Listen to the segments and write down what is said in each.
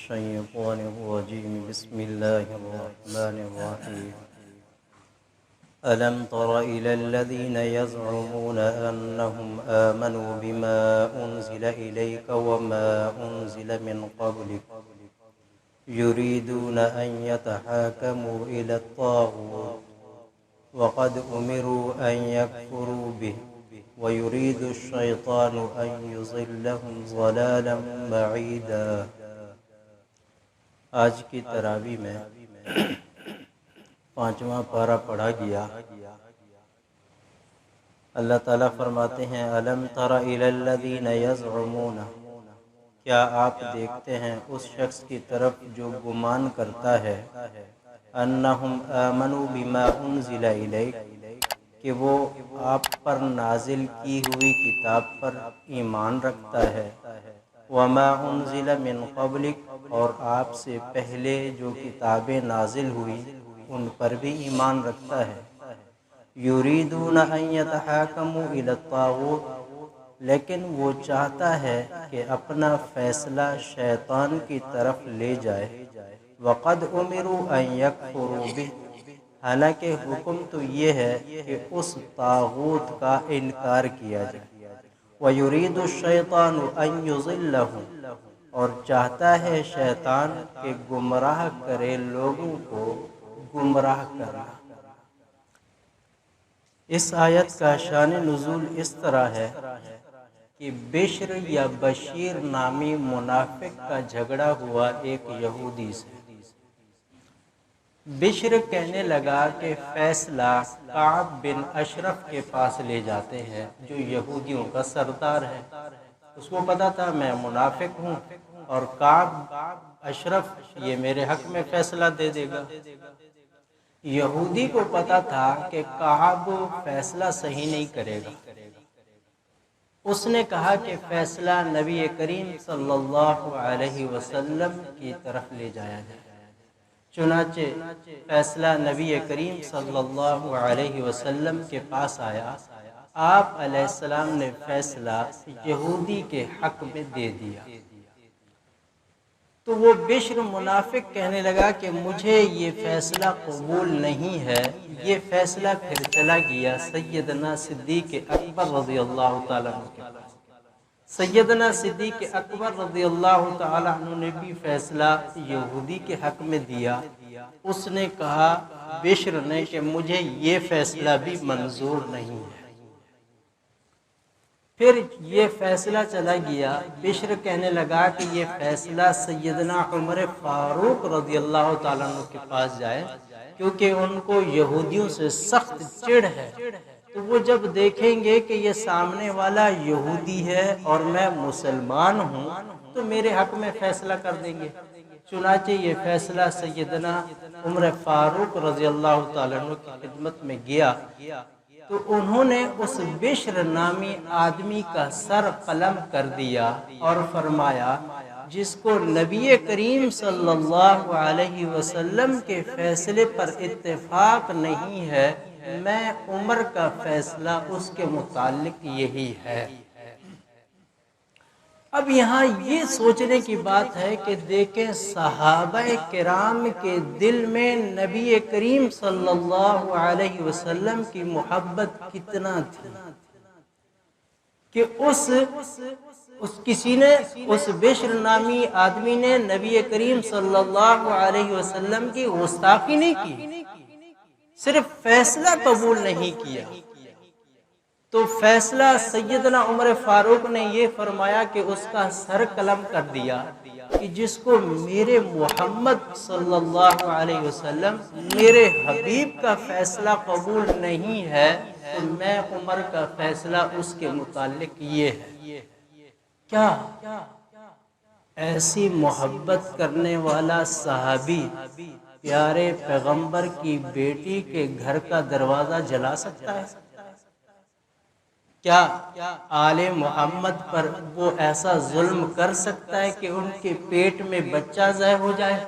الشيطان الرجيم بسم الله الرحمن الرحيم ألم تر إلى الذين يزعمون أنهم آمنوا بما أنزل إليك وما أنزل من قبلك يريدون أن يتحاكموا إلى الطاغوت وقد أمروا أن يكفروا به ويريد الشيطان أن يضلهم ضلالا بعيدا۔ آج کی تراویح میں 5واں پارہ پڑھا گیا۔ اللہ تعالیٰ فرماتے ہیں أَلَمْ تَرَ إِلَى الَّذِينَ يَزْعُمُونَ، کیا آپ دیکھتے ہیں اس شخص کی طرف جو گمان کرتا ہے أَنَّهُمْ آمَنُوا بِمَا أُنزِلَ إِلَيْكَ، کہ وہ آپ پر نازل کی ہوئی کتاب پر ایمان رکھتا ہے، وَمَا أُنزِلَ مِن قَبْلِكَ، اور آپ سے پہلے جو کتابیں نازل ہوئی ان پر بھی ایمان رکھتا ہے، يُرِيدُونَ أَن يَتَحَاكَمُوا إِلَى الطَّاغُوتِ، لیکن وہ چاہتا ہے کہ اپنا فیصلہ شیطان کی طرف لے جائے، وَقَدْ أُمِرُوا أَن يَكْفُرُوا بِهِ، حالانکہ حکم تو یہ ہے کہ اس طاغوت کا انکار کیا جائے، وَيُرِيدُ الشَّيْطَانُ أَن يُضِلَّهُمْ، اور چاہتا ہے شیطان کہ گمراہ کرے لوگوں کو گمراہ کرنا۔ اس آیت کا شان نزول اس طرح ہے کہ بشر یا بشیر نامی منافق کا جھگڑا ہوا ایک یہودی سے۔ بشر کہنے لگا کہ فیصلہ کعب بن اشرف کے پاس لے جاتے ہیں جو یہودیوں کا سردار ہے۔ اس کو پتا تھا میں منافق ہوں اور کعب اشرف یہ میرے حق میں فیصلہ دے دے گا۔ یہودی کو پتا تھا کہ کعب فیصلہ صحیح نہیں کرے گا۔ اس نے کہا کہ فیصلہ نبی کریم صلی اللہ علیہ وسلم کی طرف لے جایا جائے۔ چنانچہ فیصلہ نبی کریم صلی اللہ علیہ وسلم کے پاس آیا، آپ علیہ السلام نے فیصلہ یہودی کے حق میں دے دیا۔ تو وہ بشر منافق کہنے لگا کہ مجھے یہ فیصلہ قبول نہیں ہے۔ یہ فیصلہ پھر چلا گیا سیدنا صدیق اکبر رضی اللہ تعالیٰ عنہ کے پاس۔ سیدنا صدیق اکبر رضی اللہ تعالیٰ عنہ نے بھی فیصلہ یہودی کے حق میں دیا۔ اس نے کہا بشر نے کہ مجھے یہ فیصلہ بھی منظور نہیں ہے۔ پھر یہ فیصلہ چلا گیا، بشر کہنے لگا کہ یہ فیصلہ سیدنا عمر فاروق رضی اللہ تعالیٰ عنہ کے پاس جائے، کیونکہ ان کو یہودیوں سے سخت چڑ ہے، تو وہ جب دیکھیں گے کہ یہ سامنے والا یہودی ہے اور میں مسلمان ہوں تو میرے حق میں فیصلہ کر دیں گے۔ چنانچہ یہ فیصلہ سیدنا عمر فاروق رضی اللہ تعالیٰ عنہ کی خدمت میں گیا تو انہوں نے اس بشر نامی آدمی کا سر قلم کر دیا اور فرمایا جس کو نبی کریم صلی اللہ علیہ وسلم کے فیصلے پر اتفاق نہیں ہے، میں عمر کا فیصلہ اس کے متعلق یہی ہے۔ اب یہاں یہ سوچنے کی بات ہے کہ دیکھیں صحابہ کرام کے دل میں نبی کریم صلی اللہ علیہ وسلم کی محبت کتنا تھی کہ اس بشر نامی آدمی نے نبی کریم صلی اللہ علیہ وسلم کی گستاخی نہیں کی، صرف فیصلہ قبول نہیں کیا۔ تو فیصلہ سیدنا عمر فاروق نے یہ فرمایا کہ اس کا سر قلم کر دیا کہ جس کو میرے محمد صلی اللہ علیہ وسلم میرے حبیب کا فیصلہ قبول نہیں ہے تو میں عمر کا فیصلہ اس کے متعلق یہ ہے۔ کیا ایسی محبت کرنے والا صحابی پیارے پیغمبر کی بیٹی کے گھر کا دروازہ جلا سکتا ہے؟ کیا آل محمد پر وہ ایسا ظلم کر سکتا ہے کہ ان کے پیٹ میں بچہ ضائع ہو جائے؟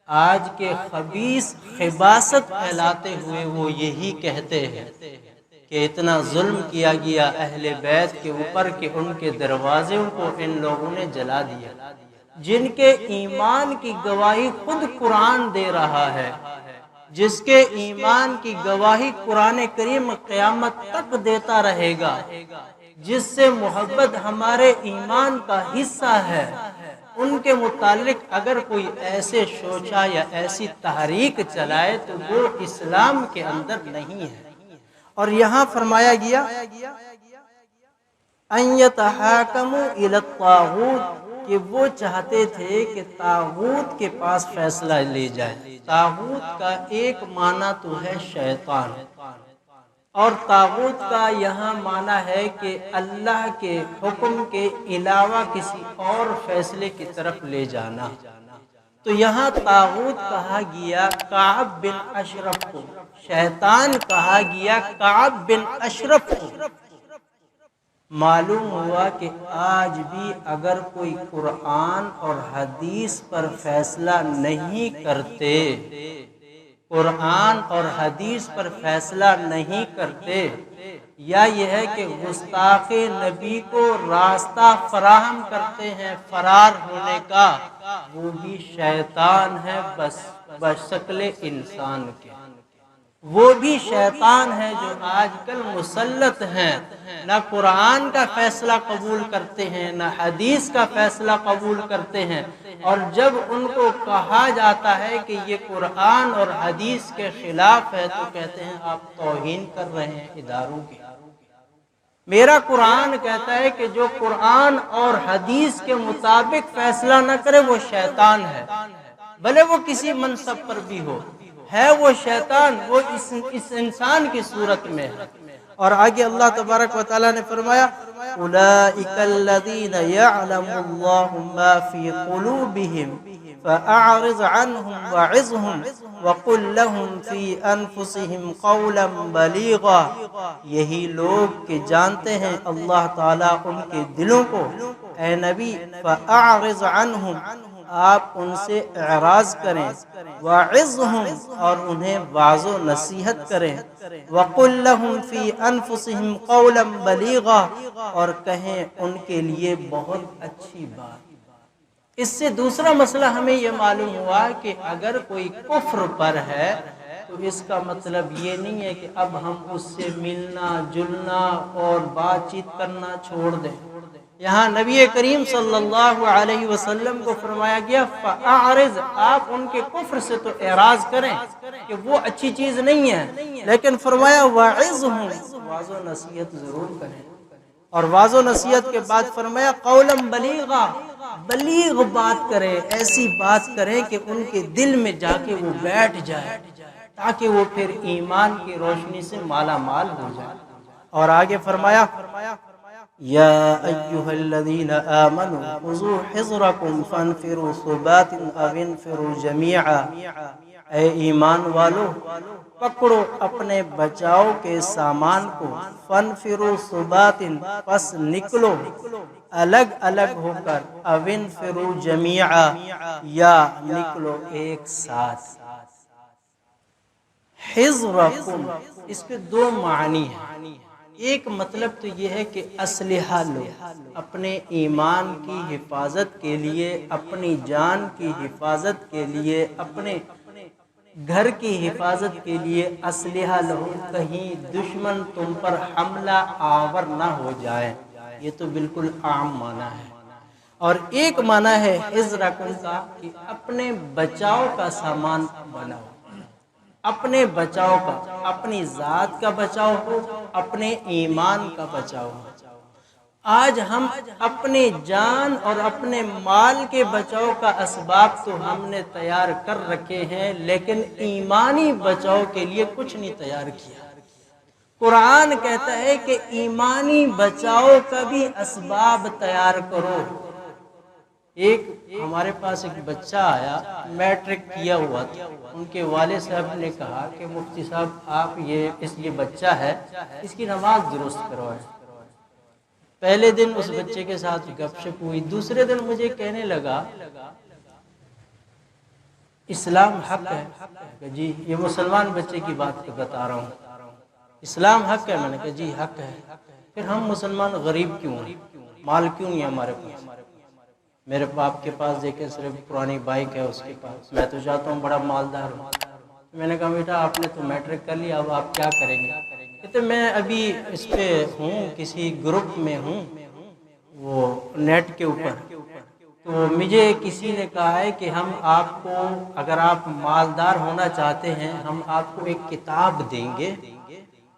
آج کے خبیث خباثت پھیلاتے ہوئے وہ یہی کہتے ہیں کہ اتنا ظلم کیا گیا اہل بیت کے اوپر کہ ان کے دروازوں کو ان لوگوں نے جلا دیا۔ جن کے ایمان کی گواہی خود قرآن دے رہا ہے، جس کے ایمان کی گواہی قرآن کریم قیامت تک دیتا رہے گا، جس سے محبت ہمارے ایمان کا حصہ ہے، ان کے متعلق اگر کوئی ایسے شوچا یا ایسی تحریک چلائے تو وہ اسلام کے اندر نہیں ہے۔ اور یہاں فرمایا گیا ان یتحاکموا الی الطاغوت، کہ وہ چاہتے تھے کہ طاغوت کے پاس فیصلہ لے جائے۔ طاغوت کا ایک معنی تو ہے شیطان، اور طاغوت کا یہاں معنی ہے کہ اللہ کے حکم کے علاوہ کسی اور فیصلے کی طرف لے جانا۔ تو یہاں طاغوت کہا گیا کعب بن اشرف کو، شیطان کہا گیا کعب بن اشرف کو۔ معلوم ہوا کہ آج بھی اگر کوئی قرآن اور حدیث پر فیصلہ نہیں کرتے، قرآن اور حدیث پر فیصلہ نہیں کرتے، یا یہ ہے کہ گستاخ نبی کو راستہ فراہم کرتے ہیں فرار ہونے کا، وہ بھی شیطان ہے بشکل انسان کے۔ وہ بھی شیطان ہے جو آج کل مسلط ہیں، نہ قرآن کا فیصلہ قبول کرتے ہیں نہ حدیث کا فیصلہ قبول کرتے ہیں، اور جب ان کو کہا جاتا ہے کہ یہ قرآن اور حدیث کے خلاف ہے تو کہتے ہیں آپ توہین کر رہے ہیں اداروں کی۔ میرا قرآن کہتا ہے کہ جو قرآن اور حدیث کے مطابق فیصلہ نہ کرے وہ شیطان ہے، بھلے وہ کسی منصب پر بھی ہو، ہے وہ شیطان، وہ اس انسان کی صورت میں ہے۔ اور آگے اللہ تبارک و تعالیٰ نے فرمایا اولئک الذین یعلم اللہ ما فی قلوبہم فاعرض عنہم وعظہم وقل لہم فی انفسہم قولا بلیغا۔ یہی لوگ کہ جانتے ہیں اللہ تعالیٰ ان کے دلوں کو، اے نبی فاعرض عنہم، آپ ان سے اعراض کریں، وعظہم، اور انہیں واعظ و نصیحت کریں، وقل لہم فی انفسہم قولا بلیغا، اور کہیں ان کے لیے بہت اچھی بات۔ اس سے دوسرا مسئلہ ہمیں یہ معلوم ہوا کہ اگر کوئی کفر پر ہے تو اس کا مطلب یہ نہیں ہے کہ اب ہم اس سے ملنا جلنا اور بات چیت کرنا چھوڑ دیں۔ یہاں نبی کریم صلی اللہ علیہ وسلم کو فرمایا گیا فَأَعْرِضْ، آپ ان کے کفر سے تو اعراض کریں کہ وہ اچھی چیز نہیں ہے، لیکن فرمایا وَعِظْهُمْ، واعظ و نصیحت ضرور کریں، اور واعظ و نصیحت کے بعد فرمایا قولا بلیغا، بلیغ بات کریں، ایسی بات کریں کہ ان کے دل میں جا کے وہ بیٹھ جائے، تاکہ وہ پھر ایمان کی روشنی سے مالا مال ہو جائے۔ اور آگے فرمایا یا ایہا الذین آمنوا خذوا حذرکم فانفروا ثبات او انفروا جمیعا، اے ایمان والو پکڑو اپنے بچاؤ کے سامان کو، فانفروا ثبات، پس نکلو الگ الگ ہو کر، او انفروا جمیعا، یا نکلو ایک ساتھ۔ حذرکم، اس کے دو معنی ہیں۔ ایک مطلب تو یہ ہے کہ اسلحہ لو، اپنے ایمان کی حفاظت کے لیے، اپنی جان کی حفاظت کے لیے، اپنے گھر کی حفاظت کے لیے اسلحہ لو، کہیں دشمن تم پر حملہ آور نہ ہو جائے۔ یہ تو بالکل عام معنی ہے۔ اور ایک معنی ہے حذرکم کا کہ اپنے بچاؤ کا سامان بناؤ، اپنے بچاؤ کا، اپنی ذات کا بچاؤ ہو، اپنے ایمان کا بچاؤ ہو۔ آج ہم اپنے جان اور اپنے مال کے بچاؤ کا اسباب تو ہم نے تیار کر رکھے ہیں، لیکن ایمانی بچاؤ کے لیے کچھ نہیں تیار کیا۔ قرآن کہتا ہے کہ ایمانی بچاؤ کا بھی اسباب تیار کرو۔ ایک ہمارے پاس ایک بچہ آیا، میٹرک کیا ہوا تھا، ان کے والد صاحب نے کہا کہ مفتی صاحب آپ یہ بچہ ہے، اس کی نماز درست کروائیں۔ پہلے دن اس بچے کے ساتھ گپ شپ ہوئی، دوسرے دن مجھے کہنے لگا اسلام حق ہے، کہ جی یہ مسلمان بچے کی بات بتا رہا ہوں، اسلام حق ہے، میں نے کہا جی حق ہے، پھر ہم مسلمان غریب کیوں ہیں، مال کیوں نہیں ہمارے پاس؟ میرے باپ کے پاس دیکھیں صرف پرانی بائک ہے اس کے پاس، میں تو چاہتا ہوں بڑا مالدار ہوں۔ میں نے کہا بیٹا آپ نے تو میٹرک کر لیا، اب آپ کیا کریں گے؟ کہتے میں ابھی اس پہ ہوں، کسی گروپ میں ہوں وہ نیٹ کے اوپر، تو مجھے کسی نے کہا ہے کہ ہم آپ کو اگر آپ مالدار ہونا چاہتے ہیں ہم آپ کو ایک کتاب دیں گے،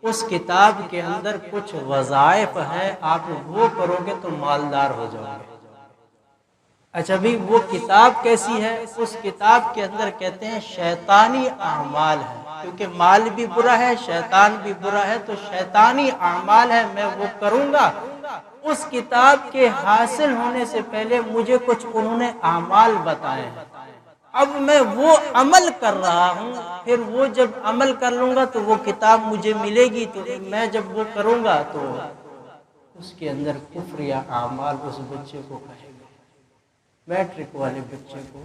اس کتاب کے اندر کچھ وظائف ہیں، آپ وہ کرو گے تو مالدار ہو جاؤ گے۔ اچھا بھی وہ کتاب کیسی ہے؟ اس کتاب کے اندر کہتے ہیں شیطانی اعمال ہے، کیونکہ مال بھی برا ہے، شیطان بھی برا ہے، تو شیطانی اعمال ہے میں وہ کروں گا۔ اس کتاب کے حاصل ہونے سے پہلے مجھے کچھ انہوں نے اعمال بتائے ہیں، اب میں وہ عمل کر رہا ہوں، پھر وہ جب عمل کر لوں گا تو وہ کتاب مجھے ملے گی، تو میں جب وہ کروں گا تو اس کے اندر کفر یا اعمال اس بچے کو کہے گا۔ میٹرک والے بچے کو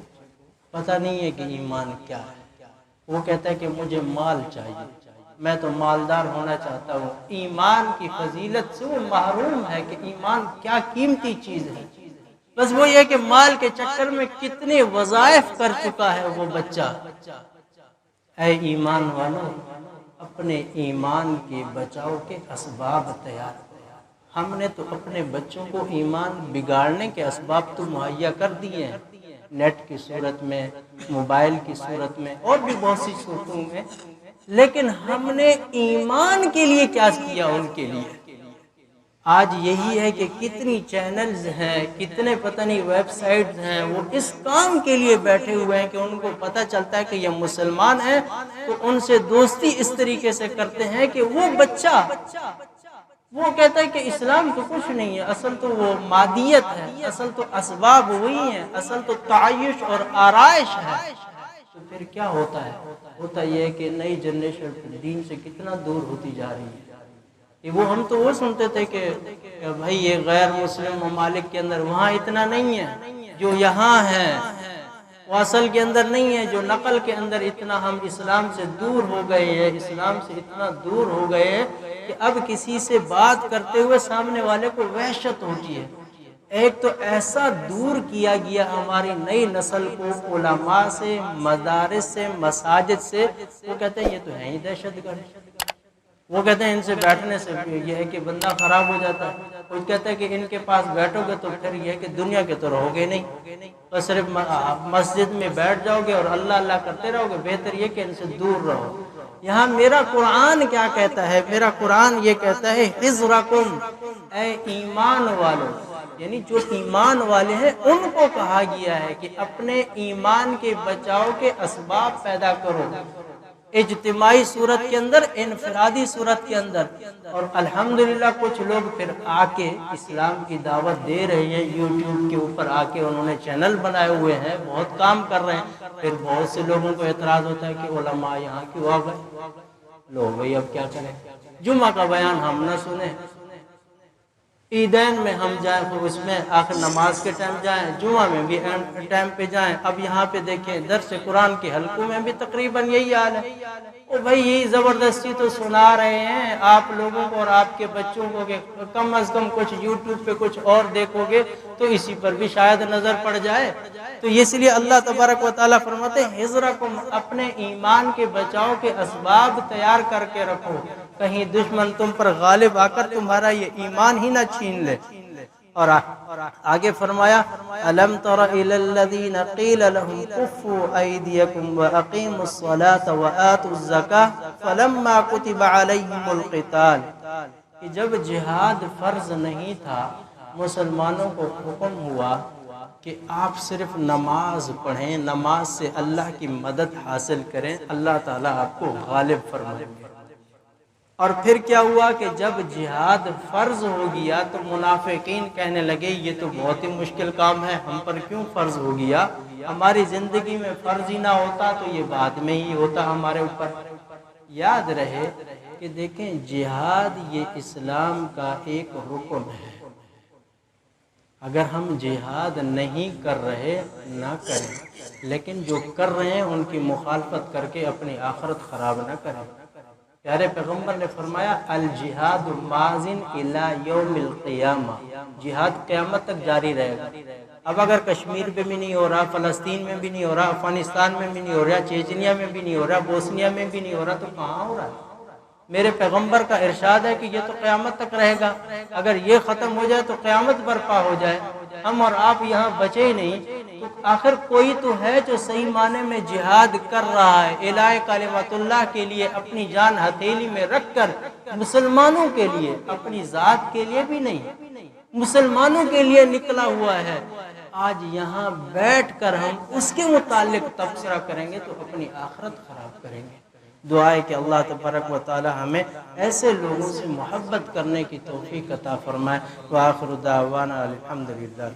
پتہ نہیں ہے کہ ایمان کیا ہے، وہ کہتا ہے کہ مجھے مال چاہیے، میں تو مالدار ہونا چاہتا ہوں۔ ایمان کی فضیلت سے وہ محروم ہے کہ ایمان کیا قیمتی چیز ہے، بس وہ یہ کہ مال کے چکر میں کتنے وظائف کر چکا ہے وہ بچہ۔ اے ایمان والو، اپنے ایمان کے بچاؤ کے اسباب تیار کرو۔ ہم نے تو اپنے بچوں کو ایمان بگاڑنے کے اسباب تو مہیا کر دیے ہیں، نیٹ کی صورت میں، موبائل کی صورت میں، اور بھی بہت سی صورتوں میں، لیکن ہم نے ایمان کے لیے کیا کیا ان کے لیے؟ آج یہی ہے کہ کتنی چینلز ہیں، کتنے پتہ نہیں ویب سائٹس ہیں، وہ اس کام کے لیے بیٹھے ہوئے ہیں کہ ان کو پتہ چلتا ہے کہ یہ مسلمان ہیں تو ان سے دوستی اس طریقے سے کرتے ہیں کہ وہ بچہ وہ کہتا ہے کہ اسلام تو کچھ نہیں ہے، اصل تو وہ مادیت ہے، اصل تو اسباب وہی ہیں، اصل تو تعیش اور آرائش ہے۔ تو پھر کیا ہوتا ہے؟ ہوتا یہ ہے کہ نئی جنریشن دین سے کتنا دور ہوتی جا رہی ہے۔ وہ ہم تو وہ سنتے تھے کہ بھائی یہ غیر مسلم ممالک کے اندر وہاں اتنا نہیں ہے جو یہاں ہے، وہ اصل کے اندر نہیں ہے جو نقل کے اندر اتنا ہم اسلام سے دور ہو گئے ہیں، اسلام سے اتنا دور ہو گئے ہیں کہ اب کسی سے بات کرتے ہوئے سامنے والے کو وحشت ہوتی ہے۔ ایک تو ایسا دور کیا گیا ہماری نئی نسل کو علماء سے، مدارس سے، مساجد سے، وہ کہتے ہیں یہ تو ہے ہی دہشت گرد۔ وہ کہتے ہیں ان سے بیٹھنے سے یہ ہے کہ بندہ خراب ہو جاتا ہے، وہ کہتے ہیں کہ ان کے پاس بیٹھو گے تو پھر یہ ہے کہ دنیا کے تو رہو گے نہیں، بس صرف مسجد میں بیٹھ جاؤ گے اور اللہ اللہ کرتے رہو گے، بہتر یہ کہ ان سے دور رہو۔ یہاں میرا قرآن کیا کہتا ہے؟ میرا قرآن یہ کہتا ہے حذرکم، اے ایمان والو، یعنی جو ایمان والے ہیں ان کو کہا گیا ہے کہ اپنے ایمان کے بچاؤ کے اسباب پیدا کرو، اجتماعی صورت کے اندر، انفرادی صورت کے اندر۔ اور الحمدللہ کچھ لوگ پھر آ کے اسلام کی دعوت دے رہے ہیں، یوٹیوب کے اوپر آ کے انہوں نے چینل بنائے ہوئے ہیں، بہت کام کر رہے ہیں۔ پھر بہت سے لوگوں کو اعتراض ہوتا ہے کہ علماء یہاں کیوں آ گئے؟ لو بھائی اب کیا کریں، جمعہ کا بیان ہم نہ سنیں، عیدین میں ہم جائیں تو اس میں آخر نماز کے ٹائم جائیں، جمعہ میں بھی ٹائم پہ جائیں۔ اب یہاں پہ دیکھیں درس قرآن کے حلقوں میں بھی تقریباً یہی حال ہے۔ او بھائی یہی زبردستی تو سنا رہے ہیں آپ لوگوں کو اور آپ کے بچوں کو کہ کم از کم کچھ یوٹیوب پہ کچھ اور دیکھو گے تو اسی پر بھی شاید نظر پڑ جائے۔ تو اس لیے اللہ تبارک و تعالیٰ فرماتے ہیں حذرکم، اپنے ایمان کے بچاؤ کے اسباب تیار کر کے رکھو، کہیں دشمن تم پر غالب آ کر تمہارا یہ ایمان ہی نہ چھین لے۔ اور آگے فرمایا الم تر الی الذین قیل لهم کفوا ایدیکم واقیموا الصلاة وآتوا الزکاة فلما کتب علیہم القتال، کہ جب جہاد فرض نہیں تھا مسلمانوں کو حکم ہوا کہ آپ صرف نماز پڑھیں، نماز سے اللہ کی مدد حاصل کریں، اللہ تعالیٰ آپ کو غالب فرمائیں گے۔ اور پھر کیا ہوا کہ جب جہاد فرض ہو گیا تو منافقین کہنے لگے یہ تو بہت ہی مشکل کام ہے، ہم پر کیوں فرض ہو گیا؟ ہماری زندگی میں فرض ہی نہ ہوتا تو یہ بعد میں ہی ہوتا ہمارے اوپر۔ یاد رہے کہ دیکھیں جہاد یہ اسلام کا ایک رکن ہے، اگر ہم جہاد نہیں کر رہے نہ کریں، لیکن جو کر رہے ہیں ان کی مخالفت کر کے اپنی آخرت خراب نہ کریں۔ پیارے پیغمبر نے فرمایا الجہاد ماضٍ الی یوم القیامہ، جہاد قیامت تک جاری رہے گا۔ اب اگر کشمیر پہ بھی نہیں ہو رہا، فلسطین میں بھی نہیں ہو رہا، افغانستان میں بھی نہیں ہو رہا، چیچنیا میں بھی نہیں ہو رہا، بوسنیا میں بھی نہیں ہو رہا، تو کہاں ہو رہا ہے؟ میرے پیغمبر کا ارشاد ہے کہ یہ تو قیامت تک رہے گا، اگر یہ ختم ہو جائے تو قیامت برپا ہو جائے، ہم اور آپ یہاں بچے ہی نہیں، تو آخر کوئی تو ہے جو صحیح معنی میں جہاد کر رہا ہے، اعلاء کلمت اللہ کے لیے اپنی جان ہتھیلی میں رکھ کر، مسلمانوں کے لیے، اپنی ذات کے لیے بھی نہیں، مسلمانوں کے لیے نکلا ہوا ہے۔ آج یہاں بیٹھ کر ہم اس کے متعلق تبصرہ کریں گے تو اپنی آخرت خراب کریں گے۔ دعا ہے کہ اللہ تبارک و تعالی ہمیں ایسے لوگوں سے محبت کرنے کی توفیق عطا فرمائے۔ وآخر دعوانا الحمدللہ۔